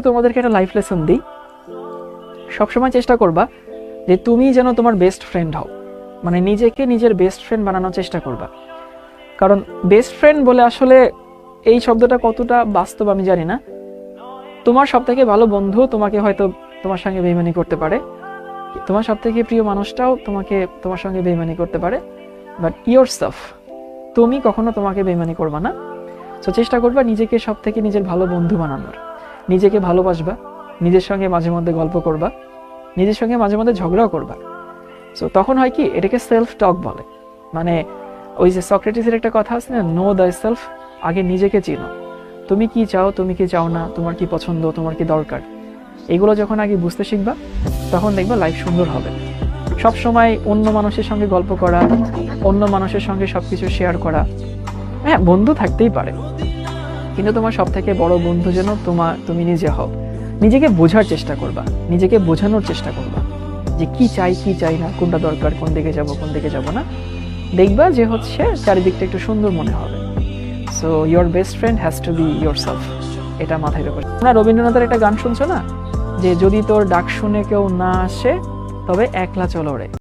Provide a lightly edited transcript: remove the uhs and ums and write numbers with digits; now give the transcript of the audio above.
তোমাদেরকে একটা life lesson দিই, সবসময় চেষ্টা করবা যে তুমি যেন তোমার বেস্ট ফ্রেন্ড হও, মানে নিজেকে নিজের বেস্ট ফ্রেন্ড বানানোর চেষ্টা করবা। কারণ বেস্ট ফ্রেন্ড বলে আসলে এই শব্দটা কতটা বাস্তব আমি জানি না। তোমার সব থেকে ভালো বন্ধু তোমাকে হয়তো তোমার সঙ্গে বেইমানি করতে পারে, তোমার সব থেকে প্রিয় মানুষটাও তোমার সঙ্গে বেইমানি করতে পারে, বাট ইয়োরসেলফ, তুমি কখনো তোমাকে বেইমানি করবা না। সো চেষ্টা করবা নিজেকে সব থেকে নিজের ভালো বন্ধু বানানোর, নিজেকে ভালোবাসবা, নিজের সঙ্গে মাঝে মধ্যে গল্প করবা, নিজের সঙ্গে মাঝে মধ্যে ঝগড়াও করবা। সো তখন হয় কি, এটাকে সেলফ টক বলে। মানে ওই যে সক্রেটিসের একটা কথা আছে না, নো দ্য সেলফ, আগে নিজেকে চিনো, তুমি কি চাও, তুমি কি চাও না, তোমার কি পছন্দ, তোমার কি দরকার, এগুলো যখন আগে বুঝতে শিখবা তখন দেখবা লাইফ সুন্দর হবে। সব সময় অন্য মানুষের সঙ্গে গল্প করা, অন্য মানুষের সঙ্গে সবকিছু শেয়ার করা, হ্যাঁ বন্ধু থাকতেই পারে, কিন্তু তোমার সব থেকে বড় বন্ধু যেন তুমি নিজে হও। নিজেকে বোঝার চেষ্টা করবা, নিজেকে বোঝানোর চেষ্টা করবা যে কি চাই কি চাই না, কোনটা দরকার, কোন দিকে যাব কোন দিকে যাব না। দেখবা যে হচ্ছে চারিদিকটা একটু সুন্দর মনে হবে। So your best friend has to be yourself, এটা মাথায় রেখো। তোমরা রবীন্দ্রনাথের একটা গান শুনছো না, যে যদি তোর ডাক শুনে কেউ না আসে তবে একলা চলো রে।